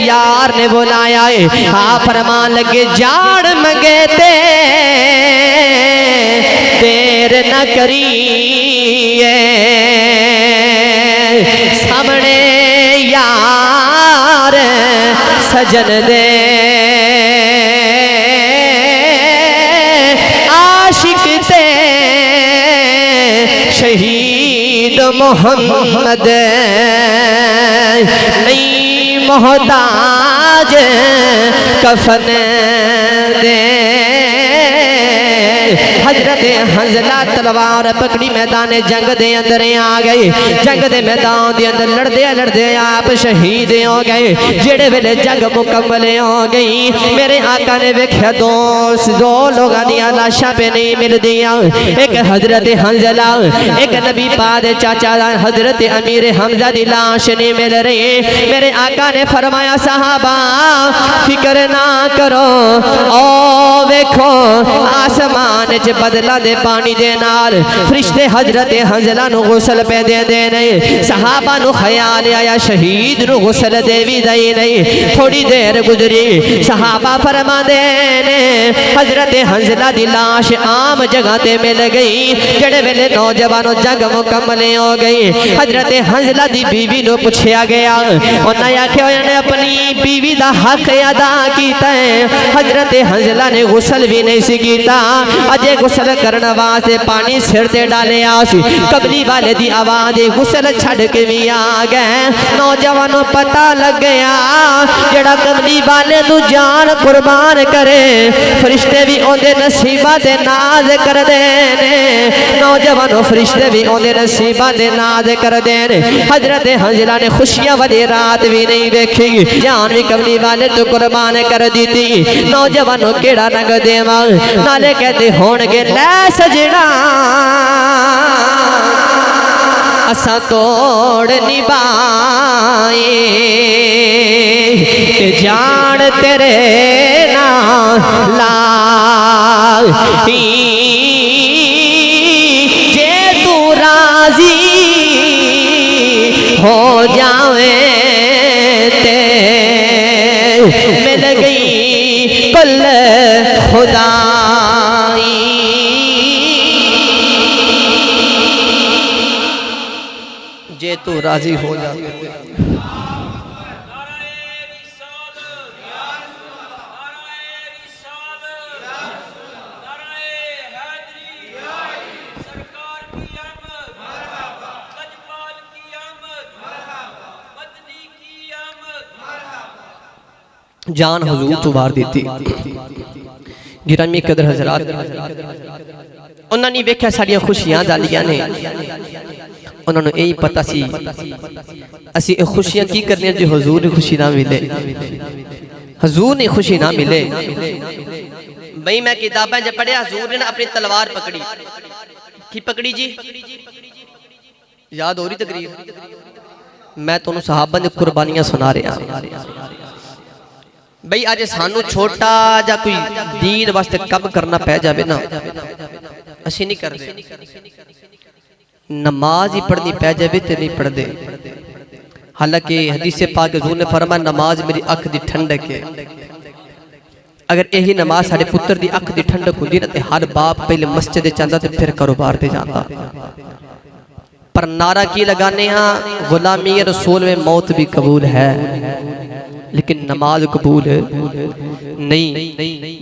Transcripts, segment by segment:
यार ने बुलाया है। हाँ फरमान लगे जान मंगे देर न करिए सामने यार सजन दे आशिक ते शहीद मोहम्मद नहीं मोहताज कफन दे। हजरत हंजला तलवार पकड़ी मैदान जंग दे अंदर आ गए। जंग दे मैदान दे अंदर लड़दे लड़दे आप शहीद हो गए। जेड़े वेले जंग मुकम्मल हो गई मेरे आका ने वेख्या दो लोगों दी लाशां पे नहीं मिलदियां। एक हजरत हंजला एक नबी पाक चाचा हजरत अमीर हमजा दी लाश नहीं मिल रही। मेरे आका ने फरमाया साहबा फिक्र ना करो ओ वेखो आसमान च बदला दे पानी दे नाल फरिश्ते हजरत हंजला नु गुसल पे दे नहीं। सहाबा नु ख्याल आया शहीद नु गुसल दे भी दई नहीं। थोड़ी देर गुजरी सहाबा फरमांदे ने हजरत हंजला दी लाश आम जगह ते मिल गई। जेड़े वेले नौजवानों जंग मुकम्मल हो गई हजरत हंजला दी बीवी नु पूछया गया उन्हें आख्या उन्हें अपनी बीवी दा हक अदा कीता है। हजरत हंजला ने गुसल भी नहीं सी कीता अजे गुसल करने वास्ते पानी सिर ते डालिया कबली वाले दी आवाज गुसल छड़ के भी आ गए। नौजवानों पता लग गया जेड़ा कबली वाले तू जान कुर्बान करे फरिश्ते भी ओंदे नसीबा दे नाज कर दे ने। नौजवानों फरिश्ते भी ओंदे नसीबा दे नाज कर दे ने। हजरत हंजला ने खुशियां वाली रात भी नहीं देखी जान भी कबली वाले तू कुर्बान कर दी थी। नौजवानों केड़ा रंग देवा नाले कहते होणगे लै सजना असा तोड़ निभाए जान तेरे नाल जे तू राजी हो जावे ते मिल गई कुल खुदाई। जे तू राजी हो जा जान हुजूर तो वार देती। गिरामी कदर हजरात उन्होंने वेख्या साड़ियां खुशियां जालियां ने उन्होंने यही पता सी असी खुशियां की करनी जो हुजूर ने खुशी ना मिले हुजूर ने खुशी ना मिले। भाई मैं किताबें जब पढ़िया हुजूर ने अपनी तलवार पकड़ी की पकड़ी जी याद हो रही तकरीर मैं तुहानू सहाबा दी कुर्बानियां सुना रहा। भाई अज सानू छोटा जा कोई दीन वास्ते कम करना पै जाए ना असी नहीं करते। नमाज ही पढ़नी पै जाए तो नहीं पढ़ते। हालांकि हदीसे पाक हुजूर ने फरमाया नमाज मेरी अख दी ठंडक है। अगर यही नमाज साडे पुत्र दी अख दी ठंडक होंदी ना तो हर बाप पहले मस्जिद जाता तो फिर कारोबार ते जाता। पर नारा की लगाने हाँ गुलामी रसूल में मौत भी कबूल है लेकिन नमाज कबूल नहीं।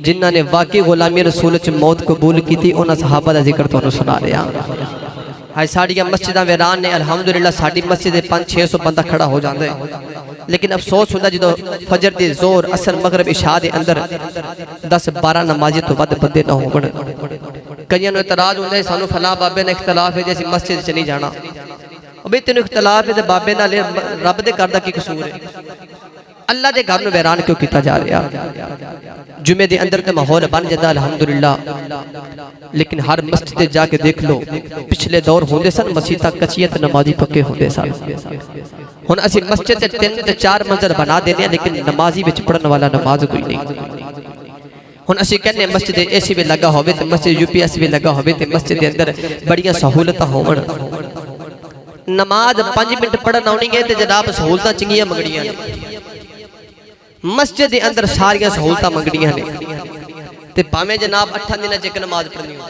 जिन्हों ने वाकई गुलामी रसूल च मौत कबूल की थी उन्होंने सहाबा का जिक्र तुहानू सुना रहा। हाय साड़ियां मस्जिदां वीरान ने अलहमदुलिल्लाह साड़ी मस्जिद 500-600 बंदा खड़ा हो जाता है। लेकिन अफसोस होता जो फजर दे जोर असर मगरब इशा दे अंदर 10-12 नमाजी तो वध बंदे ना होवन। कईयां नूं इतराज होंदा है सानू फलां बाबे ने इख्तलाफ है जे असीं मस्जिद च नहीं जाना। अबे तेनू इख्तलाफ है ते बाबे नाल रब दे घर दा की कसूर है। अल्लाह के घर में वैरान क्यों किया जा रहा। जुमे के अंदर तो माहौल बन जाता अलहमदुलिल्लाह। लेकिन हर मस्जिद जाके देख लो पिछले दौर होंदे सन मसीता कच्चियां नमाजी पक्के होंदे सन। हुण असीं मस्जिद 3-4 मंजिल बना देने लेकिन नमाजी विच पढ़न वाला नमाज कोई नहीं। हुण असीं कहने मस्जिद एसी भी लगा होवे ते मस्जिद यूपीएस भी लगा होवे ते मस्जिद के अंदर बड़ियां सहूलतां होवन। नमाज 5 मिनट पढ़न आउणी है ते जनाब सहूलतां चंगियां मंगणियां। मस्जिद के अंदर सारिया सहूलत मंगनिया ने ते भावें जनाब 8 दिन च नमाज पढ़नी हो,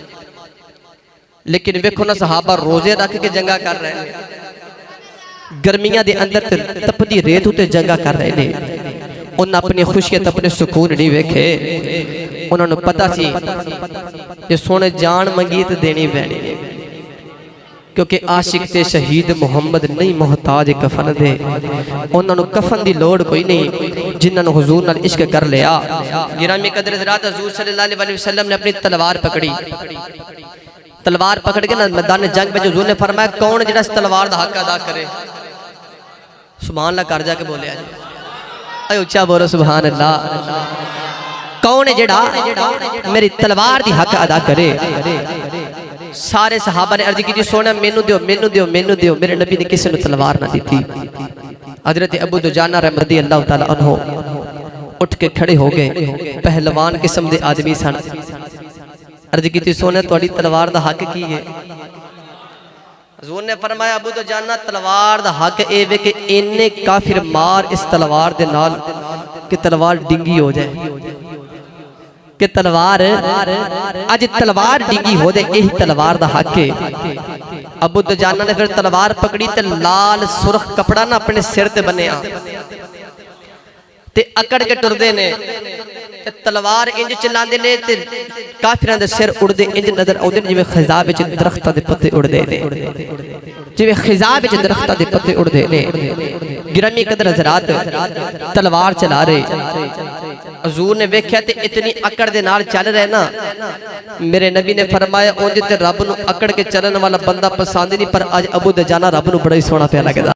लेकिन वेखो ना सहाबा रोजे रख के जंगा कर रहे हैं, गर्मियां दे अंदर तपदी रेत उत्ते जंगा कर रहे ने। उन्हें अपनी खुशियत अपने सुकून नहीं वेखे, उन्होंने पता सी जे सोने जान मंगी तो देनी पैनी, क्योंकि आशिक ते शहीद मुहम्मद नहीं मोहताज कफन दे। उन्होंने कफन की लोड़ कोई नहीं जिन्होंने हुजूर नाल इश्क कर लिया। गिरामी कदर हज़रात हुजूर सल्लल्लाहु अलैहि वसल्लम ने अपनी तलवार पकड़ी, तलवार पकड़ के ना मैदान जंग में हुजूर ने फरमाया कौन जिहड़ा इस तलवार दा हक अदा करे। सुभान अल्लाह कर जाके बोलिया जी, उच्चा बोलो सुभान अल्लाह। कौन है जिहड़ा मेरी तलवार दी हक अदा करे। सारे सहाबा ने अर्ज की सोने मैनू दियो मैनू दियो मैनू दियो, मेरे नबी ने किसी ने तलवार ना दी। हजरत अबू दुजाना रहमती अल्लाह तआला अन्हो उठ के खड़े हो गए, पहलवान किस्म के आदमी सन। अर्ज की सोने तुहाडी तलवार दा हक की है। हुजूर ने फरमाया अबू दुजाना तलवार दा हक ए वे कि इन्ने काफिर मार इस तलवार दे नाल कि तलवार डिंगी हो जाए, कि तलवार अज तलवार डिंगी हो जाए, यही तलवार दा हक है। अबू दुजाना ने फिर तलवार पकड़ी ते लाल सुरख कपड़ा ना अपने सिर ते बन्निया ते अकड़ के टुरदे ने, तलवार इंज चलाते ने ते काफिरां दे सिर उड़दे इंज नजर आउंदे जिवें खिज़ा विच दरख्तां दे पत्ते उड़दे ने, जिवें खिज़ा विच दरख्तां दे पत्ते उड़दे ने। गिरामी कदर हज़रात तलवार चला रहे, हुजूर ने वेख्या ते इतनी अकड़ दे नाल चल रहे ना, मेरे नबी ने फरमाया उंज ते रब नूं अकड़ के चलन वाला बंदा पसंद नहीं, पर अज अबू दुजाना रब नूं बड़ा ही सोहना पिया लगदा।